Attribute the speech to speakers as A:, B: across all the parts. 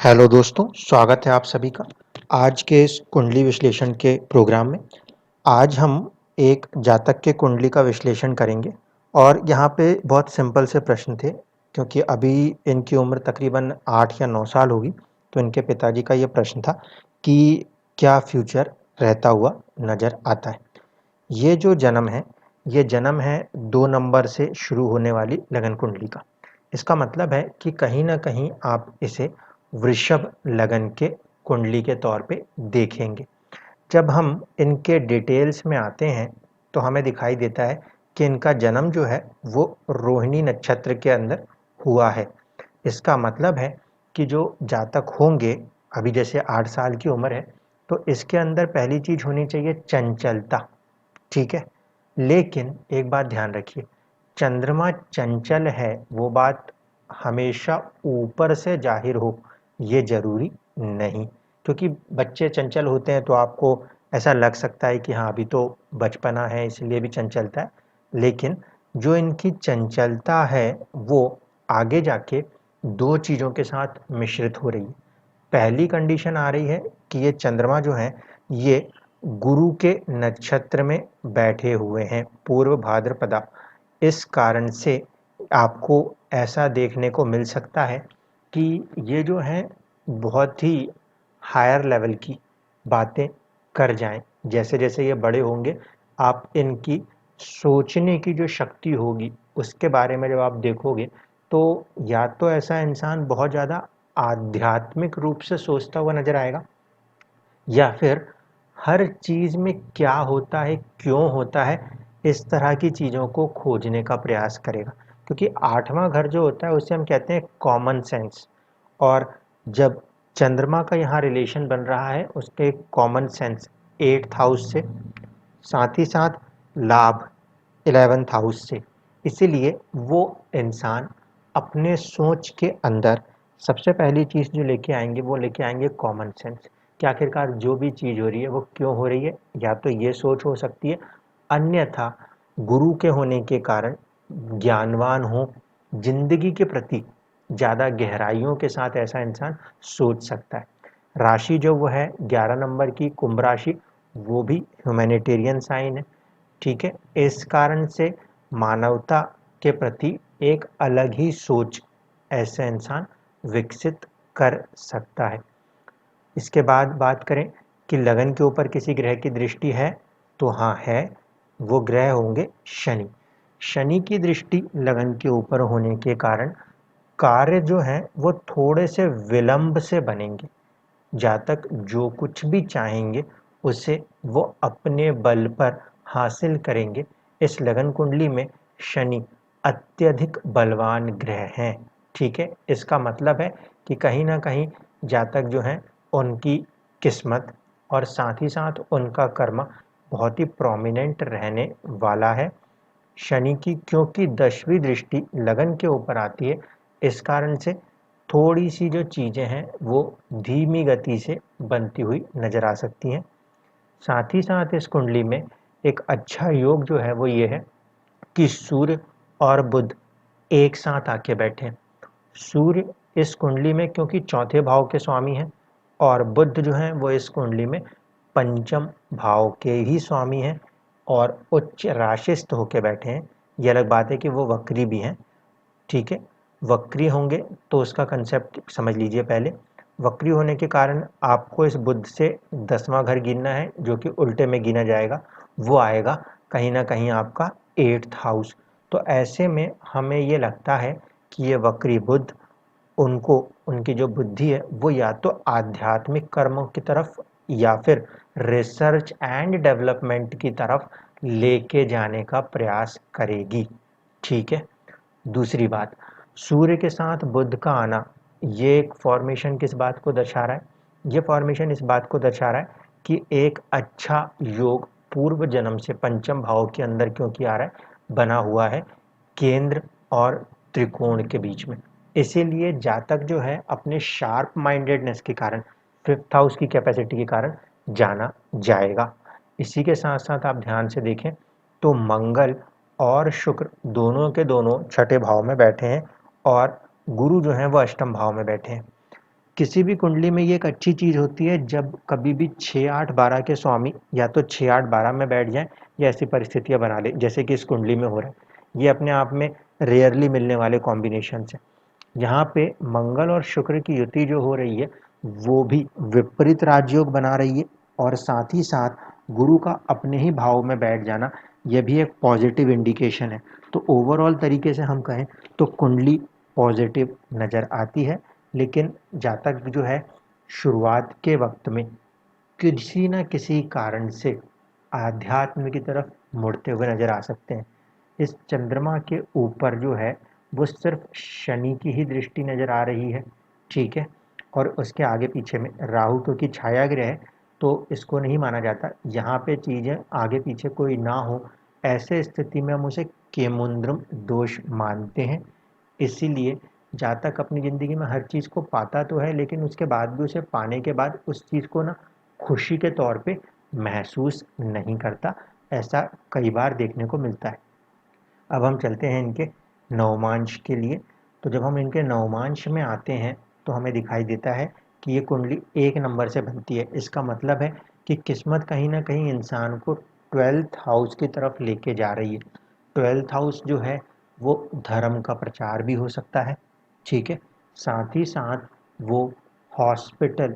A: Hello दोस्तों, स्वागत है आप सभी का आज के इस कुंडली विश्लेषण के प्रोग्राम में। आज हम एक जातक के कुंडली का विश्लेषण करेंगे और यहाँ पे बहुत सिंपल से प्रश्न थे क्योंकि अभी इनकी उम्र तकरीबन 8 या 9 साल होगी। तो इनके पिताजी का ये प्रश्न था कि क्या फ्यूचर रहता हुआ नज़र आता है। ये जो जन्म है 2 नंबर से शुरू होने वाली लगन कुंडली का। इसका मतलब है कि कहीं न कहीं आप इसे वृषभ लगन के कुंडली के तौर पे देखेंगे। जब हम इनके डिटेल्स में आते हैं तो हमें दिखाई देता है कि इनका जन्म जो है वो रोहिणी नक्षत्र के अंदर हुआ है। इसका मतलब है कि जो जातक होंगे, अभी जैसे 8 साल की उम्र है, तो इसके अंदर पहली चीज़ होनी चाहिए चंचलता। ठीक है? लेकिन एक बात ध्यान रखिए, चंद्रमा चंचल है वो बात हमेशा ऊपर से ज़ाहिर हो ये ज़रूरी नहीं। क्योंकि बच्चे चंचल होते हैं तो आपको ऐसा लग सकता है कि हाँ, अभी तो बचपना है इसलिए भी चंचलता है। लेकिन जो इनकी चंचलता है वो आगे जाके 2 चीज़ों के साथ मिश्रित हो रही है। पहली कंडीशन आ रही है कि ये चंद्रमा जो है ये गुरु के नक्षत्र में बैठे हुए हैं, पूर्व भाद्रपदा। इस कारण से आपको ऐसा देखने को मिल सकता है कि ये जो है बहुत ही हायर लेवल की बातें कर जाएं। जैसे जैसे ये बड़े होंगे आप इनकी सोचने की जो शक्ति होगी उसके बारे में जब आप देखोगे तो या तो ऐसा इंसान बहुत ज़्यादा आध्यात्मिक रूप से सोचता हुआ नज़र आएगा, या फिर हर चीज़ में क्या होता है, क्यों होता है, इस तरह की चीज़ों को खोजने का प्रयास करेगा। क्योंकि 8वां घर जो होता है उसे हम कहते हैं कॉमन सेंस। और जब चंद्रमा का यहाँ रिलेशन बन रहा है उसके कॉमन सेंस 8th हाउस से, साथ ही साथ लाभ 11th हाउस से। इसीलिए वो इंसान अपने सोच के अंदर सबसे पहली चीज़ जो लेके आएंगे वो लेके आएंगे कॉमन सेंस कि आखिरकार जो भी चीज़ हो रही है वो क्यों हो रही है। या तो ये सोच हो सकती है, अन्यथा गुरु के होने के कारण ज्ञानवान हो, जिंदगी के प्रति ज़्यादा गहराइयों के साथ ऐसा इंसान सोच सकता है। राशि जो वो है 11 नंबर की कुंभ राशि, वो भी ह्यूमैनिटेरियन साइन है। ठीक है? इस कारण से मानवता के प्रति एक अलग ही सोच ऐसा इंसान विकसित कर सकता है। इसके बाद बात करें कि लगन के ऊपर किसी ग्रह की दृष्टि है, तो हाँ है। वो ग्रह होंगे शनि। शनि की दृष्टि लगन के ऊपर होने के कारण कार्य जो हैं वो थोड़े से विलंब से बनेंगे। जातक जो कुछ भी चाहेंगे उसे वो अपने बल पर हासिल करेंगे। इस लगन कुंडली में शनि अत्यधिक बलवान ग्रह हैं। ठीक है? इसका मतलब है कि कहीं ना कहीं जातक जो हैं उनकी किस्मत और साथ ही साथ उनका कर्म बहुत ही प्रोमिनेंट रहने वाला है। शनि की क्योंकि 10वीं दृष्टि लगन के ऊपर आती है, इस कारण से थोड़ी सी जो चीज़ें हैं वो धीमी गति से बनती हुई नज़र आ सकती हैं। साथ ही साथ इस कुंडली में एक अच्छा योग जो है वो ये है कि सूर्य और बुध एक साथ आके बैठे। सूर्य इस कुंडली में क्योंकि चौथे भाव के स्वामी हैं और बुध जो हैं वो इस कुंडली में पंचम भाव के ही स्वामी हैं और उच्च राशिस्थ होके बैठे हैं। ये अलग बात है कि वो वक्री भी हैं। ठीक है? वक्री होंगे तो उसका कंसेप्ट समझ लीजिए पहले। वक्री होने के कारण आपको इस बुध से 10वां घर गिनना है जो कि उल्टे में गिना जाएगा। वो आएगा कहीं ना कहीं आपका 8th हाउस। तो ऐसे में हमें ये लगता है कि ये वक्री बुध उनको उनकी जो बुद्धि है वो या तो आध्यात्मिक कर्मों की तरफ या फिर रिसर्च एंड डेवलपमेंट की तरफ लेके जाने का प्रयास करेगी। ठीक है? दूसरी बात, सूर्य के साथ बुध का आना, ये एक फॉर्मेशन किस बात को दर्शा रहा है? ये फॉर्मेशन इस बात को दर्शा रहा है कि एक अच्छा योग पूर्व जन्म से पंचम भाव के अंदर क्योंकि आ रहा है, बना हुआ है केंद्र और त्रिकोण के बीच में। इसीलिए जातक जो है अपने शार्प माइंडेडनेस के कारण, 5th हाउस की कैपेसिटी के कारण जाना जाएगा। इसी के साथ साथ आप ध्यान से देखें तो मंगल और शुक्र दोनों के दोनों छठे भाव में बैठे हैं और गुरु जो हैं वो अष्टम भाव में बैठे हैं। किसी भी कुंडली में ये एक अच्छी चीज़ होती है, जब कभी भी 6, 8, 12 के स्वामी या तो 6, 8, 12 में बैठ जाएँ या ऐसी परिस्थितियाँ बना लें, जैसे कि इस कुंडली में हो रहा है। ये अपने आप में रेयरली मिलने वाले कॉम्बिनेशंस हैं। यहाँ पे मंगल और शुक्र की युति जो हो रही है, वो भी विपरीत राजयोग बना रही है, और साथ ही साथ गुरु का अपने ही भाव में बैठ जाना, ये भी एक पॉजिटिव इंडिकेशन है। तो ओवरऑल तरीके से हम कहें तो कुंडली पॉजिटिव नज़र आती है, लेकिन जातक जो है शुरुआत के वक्त में किसी न किसी कारण से आध्यात्म की तरफ मुड़ते हुए नज़र आ सकते हैं। इस चंद्रमा के ऊपर जो है वो सिर्फ शनि की ही दृष्टि नज़र आ रही है, ठीक है? और उसके आगे पीछे में राहु क्योंकि छाया ग्रह है, तो इसको नहीं माना जाता। यहाँ पे चीज़ें आगे पीछे कोई ना हो, ऐसे स्थिति में हम उसे केमुंद्रम दोष मानते हैं। इसीलिए जातक अपनी ज़िंदगी में हर चीज़ को पाता तो है, लेकिन उसके बाद भी उसे पाने के बाद उस चीज़ को ना खुशी के तौर पे महसूस नहीं करता। ऐसा कई बार देखने को मिलता है। अब हम चलते हैं इनके नवमांश के लिए। तो जब हम इनके नवमांश में आते हैं तो हमें दिखाई देता है कि ये कुंडली 1 नंबर से बनती है। इसका मतलब है कि किस्मत कहीं न कहीं इंसान को 12th हाउस की तरफ लेके जा रही है। 12th हाउस जो है वो धर्म का प्रचार भी हो सकता है, ठीक है? साथ ही साथ वो हॉस्पिटल,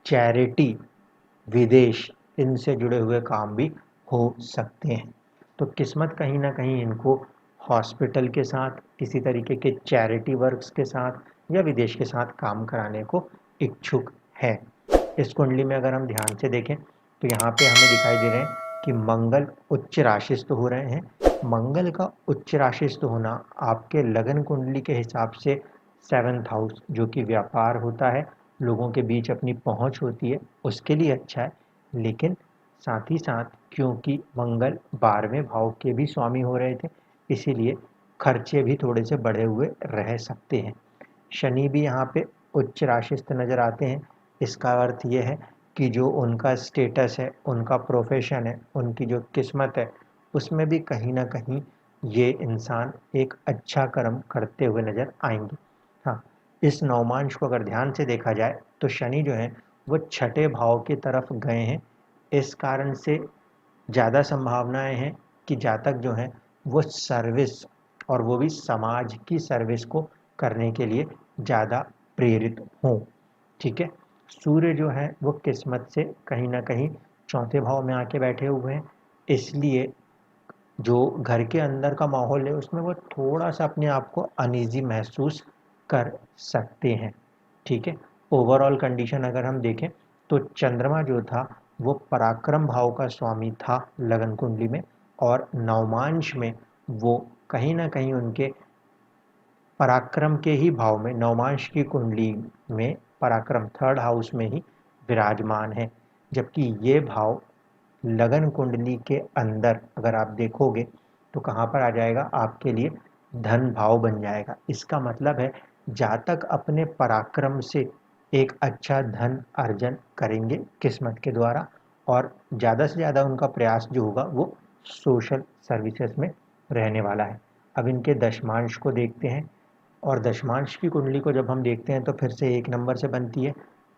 A: चैरिटी, विदेश, इनसे जुड़े हुए काम भी हो सकते हैं। तो किस्मत कहीं न कहीं इनको हॉस्पिटल के साथ, किसी तरीके के चैरिटी वर्क्स के साथ या विदेश के साथ काम कराने को इच्छुक है। इस कुंडली में अगर हम ध्यान से देखें तो यहाँ पे हमें दिखाई दे रहे हैं कि मंगल उच्च राशिस्थ हो रहे हैं। मंगल का उच्च राशिस्थ होना आपके लगन कुंडली के हिसाब से 7th हाउस, जो कि व्यापार होता है, लोगों के बीच अपनी पहुँच होती है, उसके लिए अच्छा है। लेकिन साथ ही साथ क्योंकि मंगल 12वें भाव के भी स्वामी हो रहे थे, इसीलिए खर्चे भी थोड़े से बढ़े हुए रह सकते हैं। शनि भी यहाँ पे उच्च राशिस्थ नज़र आते हैं। इसका अर्थ ये है कि जो उनका स्टेटस है, उनका प्रोफेशन है, उनकी जो किस्मत है, उसमें भी कहीं न कहीं ये इंसान एक अच्छा कर्म करते हुए नज़र आएँगे। हाँ, इस नवमांश को अगर ध्यान से देखा जाए तो शनि जो है वो छठे भाव की तरफ गए हैं। इस कारण से ज़्यादा संभावनाएं हैं कि जातक जो हैं वो सर्विस, और वो भी समाज की सर्विस को करने के लिए ज़्यादा प्रेरित हों, ठीक है? सूर्य जो है वो किस्मत से कहीं ना कहीं चौथे भाव में आके बैठे हुए हैं, इसलिए जो घर के अंदर का माहौल है उसमें वो थोड़ा सा अपने आप को अनईजी महसूस कर सकते हैं, ठीक है? ओवरऑल कंडीशन अगर हम देखें तो चंद्रमा जो था वो पराक्रम भाव का स्वामी था लगन कुंडली में, और नवमांश में वो कहीं ना कहीं उनके पराक्रम के ही भाव में, नवमांश की कुंडली में पराक्रम 3rd हाउस में ही विराजमान है। जबकि ये भाव लगन कुंडली के अंदर अगर आप देखोगे तो कहाँ पर आ जाएगा, आपके लिए धन भाव बन जाएगा। इसका मतलब है जातक अपने पराक्रम से एक अच्छा धन अर्जन करेंगे किस्मत के द्वारा, और ज़्यादा से ज़्यादा उनका प्रयास जो होगा वो सोशल सर्विसेज में रहने वाला है। अब इनके दशमांश को देखते हैं, और दशमांश की कुंडली को जब हम देखते हैं तो फिर से 1 नंबर से बनती है।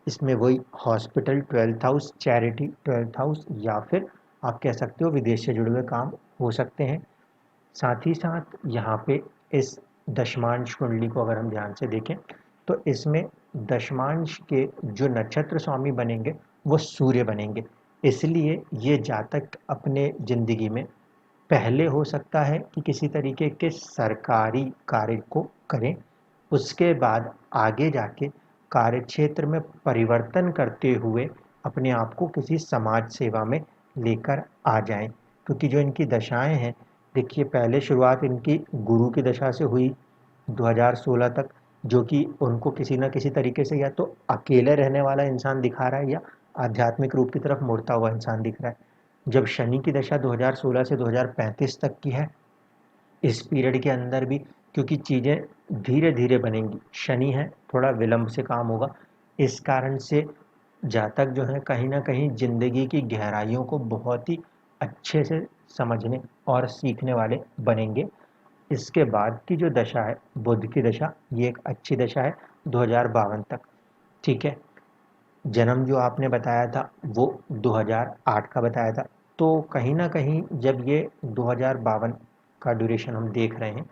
A: इसमें वही hospital 12th house, charity 12th house, या फिर आप कह सकते हो विदेश से जुड़े हुए काम हो सकते हैं। साथ ही साथ यहाँ पे इस दशमांश कुंडली को अगर हम ध्यान से देखें तो इसमें दशमांश के जो नक्षत्र स्वामी बनेंगे वो सूर्य बनेंगे। इसलिए ये जातक अपने ज़िंदगी में पहले हो सकता है कि किसी तरीके के सरकारी कार्य को करें, उसके बाद आगे जाके कार्यक्षेत्र में परिवर्तन करते हुए अपने आप को किसी समाज सेवा में लेकर आ जाएं। क्योंकि जो इनकी दशाएं हैं, देखिए पहले शुरुआत इनकी गुरु की दशा से हुई 2016 तक, जो कि उनको किसी न किसी तरीके से या तो अकेले रहने वाला इंसान दिखा रहा है या आध्यात्मिक रूप की तरफ मुड़ता हुआ इंसान दिख रहा है। जब शनि की दशा 2016 से 2035 तक की है, इस पीरियड के अंदर भी क्योंकि चीज़ें धीरे धीरे बनेंगी, शनि है थोड़ा विलंब से काम होगा, इस कारण से जातक जो है कहीं ना कहीं जिंदगी की गहराइयों को बहुत ही अच्छे से समझने और सीखने वाले बनेंगे। इसके बाद की जो दशा है बुध की दशा, ये एक अच्छी दशा है 2052 तक, ठीक है। जन्म जो आपने बताया था वो 2008 का बताया था, तो कहीं न कहीं जब ये 2052 का ड्यूरेशन हम देख रहे हैं,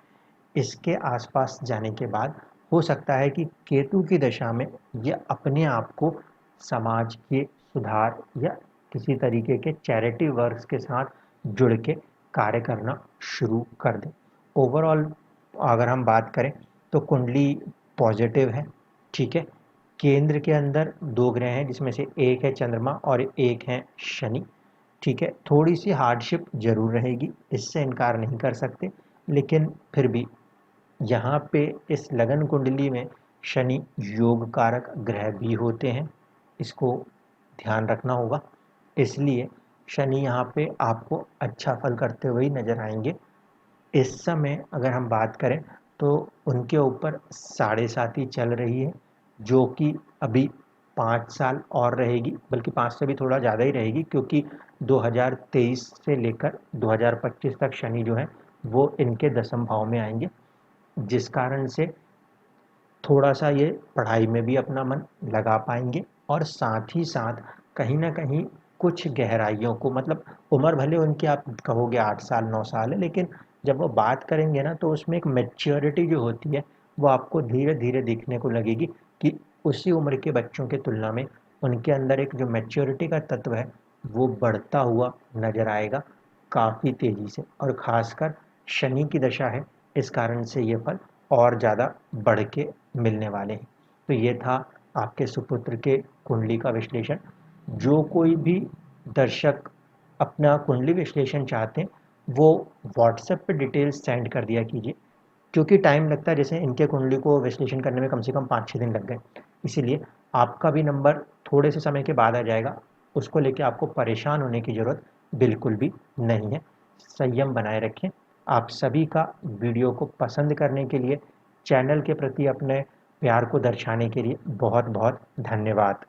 A: इसके आसपास जाने के बाद हो सकता है कि केतु की दशा में ये अपने आप को समाज के सुधार या किसी तरीके के चैरिटी वर्क्स के साथ जुड़ के कार्य करना शुरू कर दें। ओवरऑल अगर हम बात करें तो कुंडली पॉजिटिव है, ठीक है। केंद्र के अंदर 2 ग्रह हैं जिसमें से एक है चंद्रमा और एक है शनि, ठीक है। थोड़ी-सी हार्डशिप ज़रूर रहेगी, इससे इनकार नहीं कर सकते, लेकिन फिर भी यहाँ पे इस लगन कुंडली में शनि योग कारक ग्रह भी होते हैं, इसको ध्यान रखना होगा। इसलिए शनि यहाँ पे आपको अच्छा फल करते हुए ही नज़र आएँगे। इस समय अगर हम बात करें तो उनके ऊपर साढ़े साती चल रही है, जो कि अभी 5 साल और रहेगी, बल्कि 5 से भी थोड़ा ज़्यादा ही रहेगी, क्योंकि 2023 से लेकर 2025 तक शनि जो है वो इनके दशम भाव में आएंगे, जिस कारण से थोड़ा सा ये पढ़ाई में भी अपना मन लगा पाएंगे और साथ ही साथ कहीं ना कहीं कुछ गहराइयों को, मतलब उम्र भले उनकी आप कहोगे 8 साल 9 साल है, लेकिन जब वो बात करेंगे ना तो उसमें एक मैच्योरिटी जो होती है वो आपको धीरे धीरे दिखने को लगेगी कि उसी उम्र के बच्चों की तुलना में उनके अंदर एक जो मैच्योरिटी का तत्व है वो बढ़ता हुआ नजर आएगा काफ़ी तेज़ी से, और ख़ासकर शनि की दशा है, इस कारण से ये फल और ज़्यादा बढ़ के मिलने वाले हैं। तो ये था आपके सुपुत्र के कुंडली का विश्लेषण। जो कोई भी दर्शक अपना कुंडली विश्लेषण चाहते हैं वो व्हाट्सएप पे डिटेल्स सेंड कर दिया कीजिए, क्योंकि टाइम लगता है, जैसे इनके कुंडली को विश्लेषण करने में कम से कम 5-6 दिन लग गए, इसीलिए आपका भी नंबर थोड़े से समय के बाद आ जाएगा। उसको लेके आपको परेशान होने की ज़रूरत बिल्कुल भी नहीं है। संयम बनाए रखें। आप सभी का वीडियो को पसंद करने के लिए, चैनल के प्रति अपने प्यार को दर्शाने के लिए बहुत बहुत धन्यवाद।